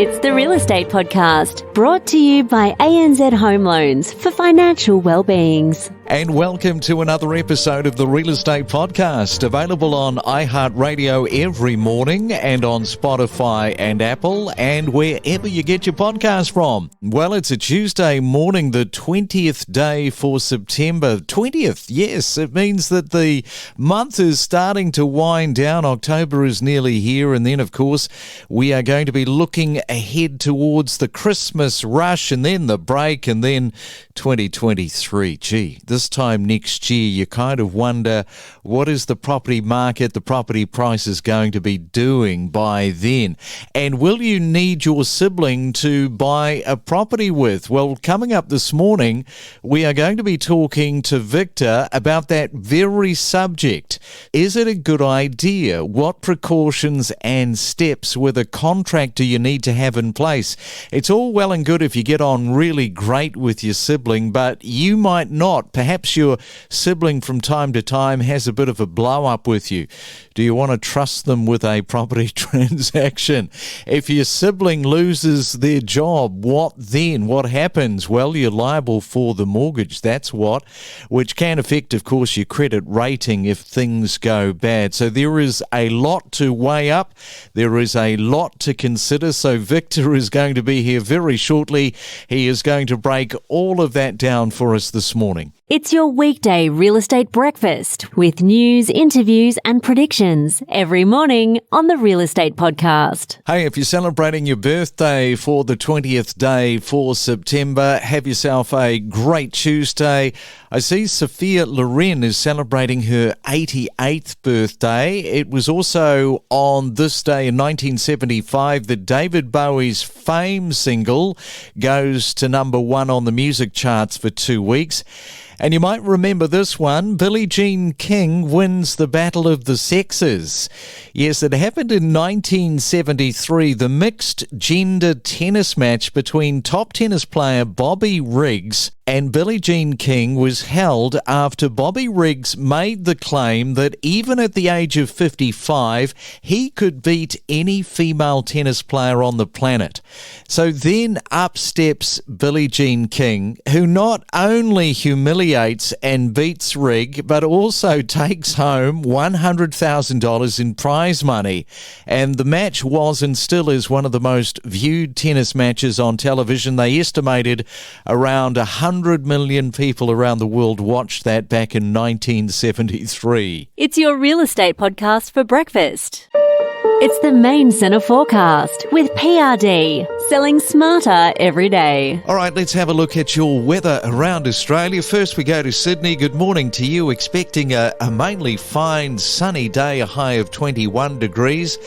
It's the Real Estate Podcast, brought to you by ANZ Home Loans for financial well-beings. And welcome to another episode of the Real Estate Podcast, available on iHeartRadio every morning and on Spotify and Apple and wherever you get your podcast from. Well, it's a Tuesday morning, the 20th day for September. 20th, yes, it means that the month is starting to wind down. October is nearly here, and then, of course, we are going to be looking ahead towards the Christmas rush and then the break and then 2023. Gee, this time next year, you kind of wonder, what is the property market, the property prices going to be doing by then? And will you need your sibling to buy a property with? Well, coming up this morning, we are going to be talking to Victor about that very subject. Is it a good idea? What precautions and steps with a contract do you need to have in place? It's all well and good if you get on really great with your sibling, but you might not. Perhaps your sibling from time to time has a bit of a blow up with you. Do you want to trust them with a property transaction? If your sibling loses their job, what then? What happens? Well, you're liable for the mortgage, that's what, which can affect, of course, your credit rating if things go bad. So there is a lot to weigh up. There is a lot to consider. So Victor is going to be here very shortly. He is going to break all of that down for us this morning. It's your weekday real estate breakfast with news, interviews and predictions every morning on the Real Estate Podcast. Hey, if you're celebrating your birthday for the 20th day for September, have yourself a great Tuesday. I see Sophia Loren is celebrating her 88th birthday. It was also on this day in 1975 that David Bowie's Fame single goes to number one on the music charts for 2 weeks. And you might remember this one. Billie Jean King wins the Battle of the Sexes. Yes, it happened in 1973, the mixed gender tennis match between top tennis player Bobby Riggs and Billie Jean King was held after Bobby Riggs made the claim that even at the age of 55, he could beat any female tennis player on the planet. So then up steps Billie Jean King, who not only humiliates and beats Rigg, but also takes home $100,000 in prize money. And the match was and still is one of the most viewed tennis matches on television. They estimated around 100 million people around the world watched that back in 1973. It's your Real Estate Podcast for breakfast. It's the Main Centre Forecast with PRD, selling smarter every day. All right, let's have a look at your weather around Australia. First, we go to Sydney. Good morning to you. Expecting a mainly fine, sunny day, a high of 21 degrees.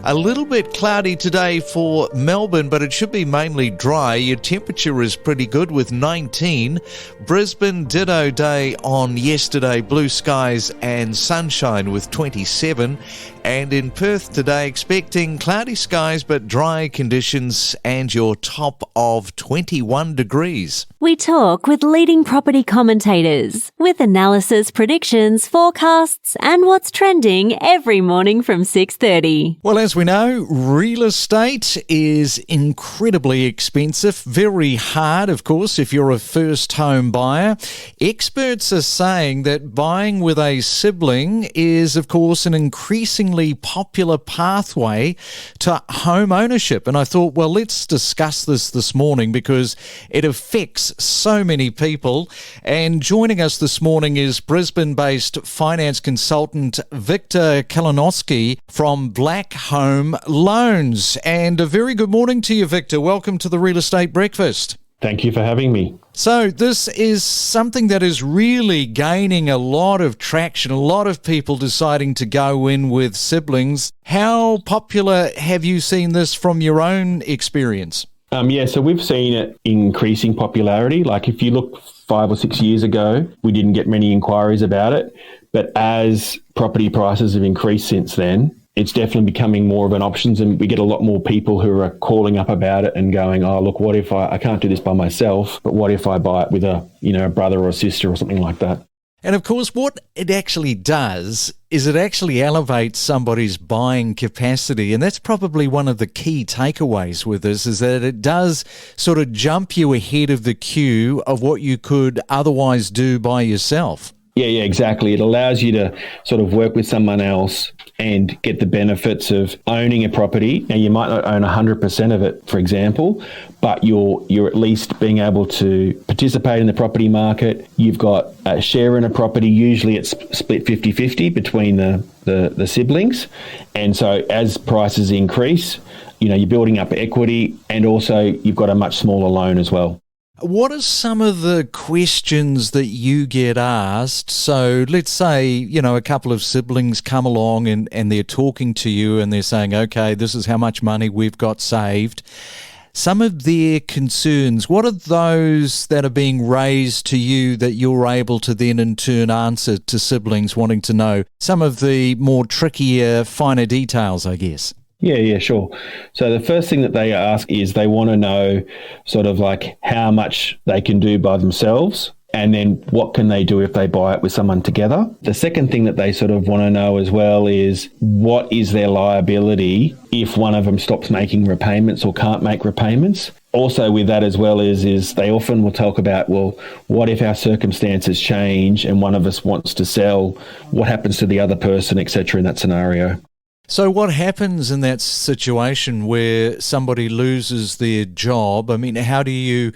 A little bit cloudy today for Melbourne, but it should be mainly dry. Your temperature is pretty good with 19. Brisbane, ditto day on yesterday. Blue skies and sunshine with 27. And in Perth today, expecting cloudy skies but dry conditions and your top of 21 degrees. We talk with leading property commentators with analysis, predictions, forecasts and what's trending every morning from 6:30. Well, as we know, real estate is incredibly expensive, very hard, of course, if you're a first home buyer. Experts are saying that buying with a sibling is, of course, an increasingly popular pathway to home ownership. And I thought, well, let's discuss this morning because it affects so many people. And joining us this morning is Brisbane-based finance consultant Victor Kalinowski from Blackk Home Loans. And a very good morning to you, Victor. Welcome to the Real Estate Breakfast. Thank you for having me. So this is something that is really gaining a lot of traction, a lot of people deciding to go in with siblings. How popular have you seen this from your own experience? So we've seen it increasing popularity. Like if you look 5 or 6 years ago, we didn't get many inquiries about it. But as property prices have increased since then, it's definitely becoming more of an option, and we get a lot more people who are calling up about it and going, oh, look, what if I can't do this by myself, but what if I buy it with a brother or sister or something like that? And of course, what it actually does is it actually elevates somebody's buying capacity. And that's probably one of the key takeaways with this, is that it does sort of jump you ahead of the queue of what you could otherwise do by yourself. Yeah, exactly. It allows you to sort of work with someone else and get the benefits of owning a property. Now, you might not own 100% of it, for example, but you're at least being able to participate in the property market. You've got a share in a property. Usually it's split 50-50 between the siblings. And so as prices increase, you're building up equity, and also you've got a much smaller loan as well. What are some of the questions that you get asked? So let's say, a couple of siblings come along and they're talking to you and they're saying, okay, this is how much money we've got saved. Some of their concerns, what are those that are being raised to you that you're able to then in turn answer to siblings wanting to know some of the more trickier, finer details, I guess? Yeah, sure. So the first thing that they ask is they want to know sort of like how much they can do by themselves, and then what can they do if they buy it with someone together. The second thing that they sort of want to know as well is what is their liability if one of them stops making repayments or can't make repayments. Also with that as well is they often will talk about, well, what if our circumstances change and one of us wants to sell? What happens to the other person, etc. in that scenario? So what happens in that situation where somebody loses their job? I mean, how do you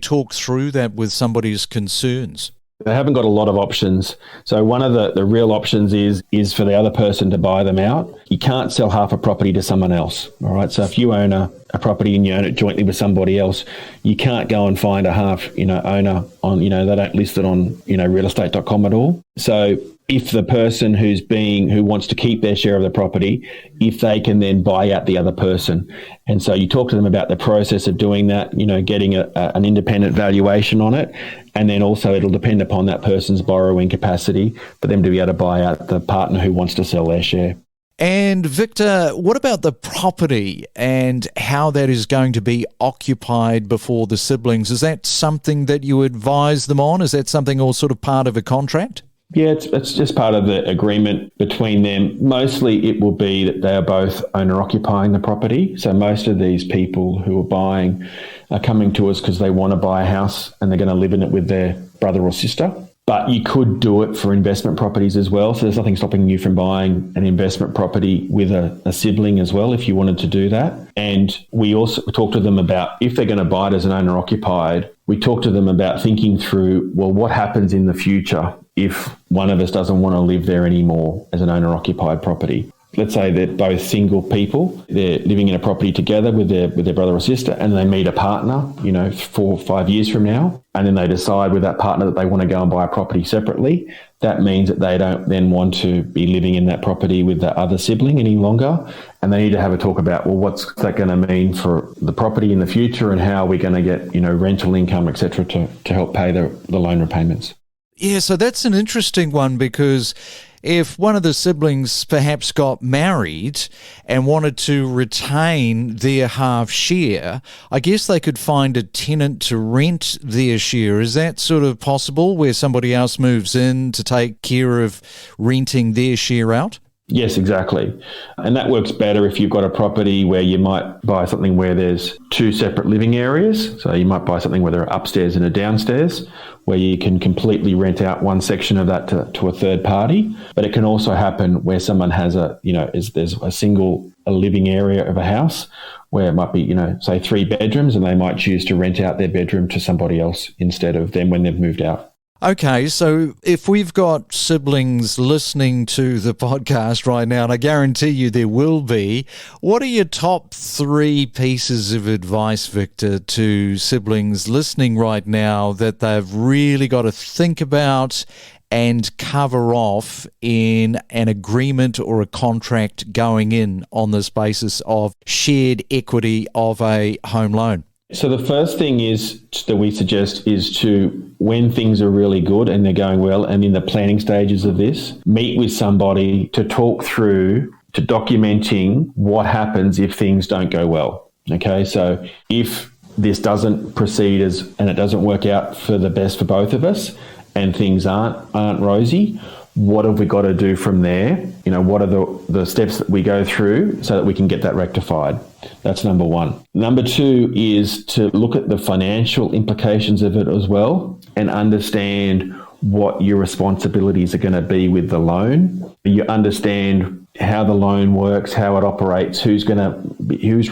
talk through that with somebody's concerns? They haven't got a lot of options. So one of the real options is for the other person to buy them out. You can't sell half a property to someone else. All right. So if you own a property and you own it jointly with somebody else, you can't go and find a half, owner on, they don't list it on, realestate.com at all. So if the person who wants to keep their share of the property, if they can then buy out the other person. And so you talk to them about the process of doing that, getting an independent valuation on it. And then also it'll depend upon that person's borrowing capacity for them to be able to buy out the partner who wants to sell their share. And Victor, what about the property and how that is going to be occupied before the siblings? Is that something that you advise them on? Is that something all sort of part of a contract? Yeah, it's just part of the agreement between them. Mostly it will be that they are both owner-occupying the property. So most of these people who are buying are coming to us because they want to buy a house and they're going to live in it with their brother or sister. But you could do it for investment properties as well. So there's nothing stopping you from buying an investment property with a sibling as well if you wanted to do that. And we also talk to them about if they're going to buy it as an owner-occupied, we talk to them about thinking through, well, what happens in the future if one of us doesn't want to live there anymore as an owner-occupied property. Let's say they're both single people, they're living in a property together with their brother or sister, and they meet a partner, 4 or 5 years from now, and then they decide with that partner that they want to go and buy a property separately. That means that they don't then want to be living in that property with the other sibling any longer, and they need to have a talk about, well, what's that going to mean for the property in the future and how are we going to get, rental income, etc., to help pay the loan repayments. Yeah, so that's an interesting one, because if one of the siblings perhaps got married and wanted to retain their half share, I guess they could find a tenant to rent their share. Is that sort of possible, where somebody else moves in to take care of renting their share out? Yes, exactly. And that works better if you've got a property where you might buy something where there's 2 separate living areas. So you might buy something where there are upstairs and a downstairs, where you can completely rent out one section of that to a third party. But it can also happen where someone has there's a single living area of a house where it might be, say 3 bedrooms, and they might choose to rent out their bedroom to somebody else instead of them when they've moved out. Okay, so if we've got siblings listening to the podcast right now, and I guarantee you there will be, what are your top 3 pieces of advice, Victor, to siblings listening right now that they've really got to think about and cover off in an agreement or a contract going in on this basis of shared equity of a home loan? So the first thing that we suggest is to, when things are really good and they're going well and in the planning stages of this, meet with somebody to talk through, to documenting what happens if things don't go well. Okay, so if this doesn't proceed and it doesn't work out for the best for both of us, and things aren't rosy, what have we got to do from there? What are the steps that we go through so that we can get that rectified? That's number one. Number two is to look at the financial implications of it as well and understand what your responsibilities are going to be with the loan. You understand how the loan works, how it operates, who's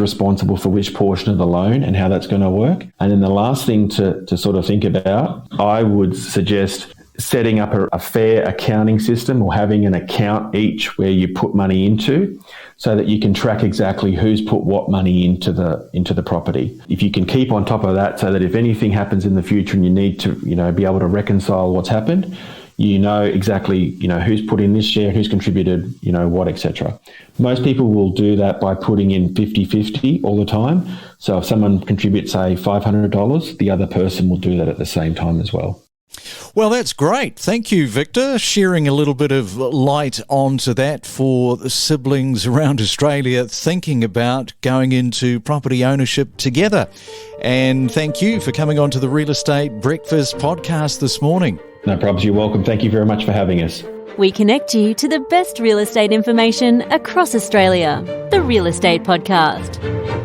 responsible for which portion of the loan and how that's going to work. And then the last thing to sort of think about, I would suggest setting up a fair accounting system or having an account each where you put money into so that you can track exactly who's put what money into the property. If you can keep on top of that so that if anything happens in the future and you need to, be able to reconcile what's happened, you know exactly, who's put in this share, who's contributed, what, etc. Most people will do that by putting in 50-50 all the time. So if someone contributes, say, $500, the other person will do that at the same time as well. Well, that's great. Thank you, Victor, sharing a little bit of light onto that for the siblings around Australia thinking about going into property ownership together. And thank you for coming on to the Real Estate Breakfast podcast this morning. No problems. You're welcome. Thank you very much for having us. We connect you to the best real estate information across Australia. The Real Estate Podcast.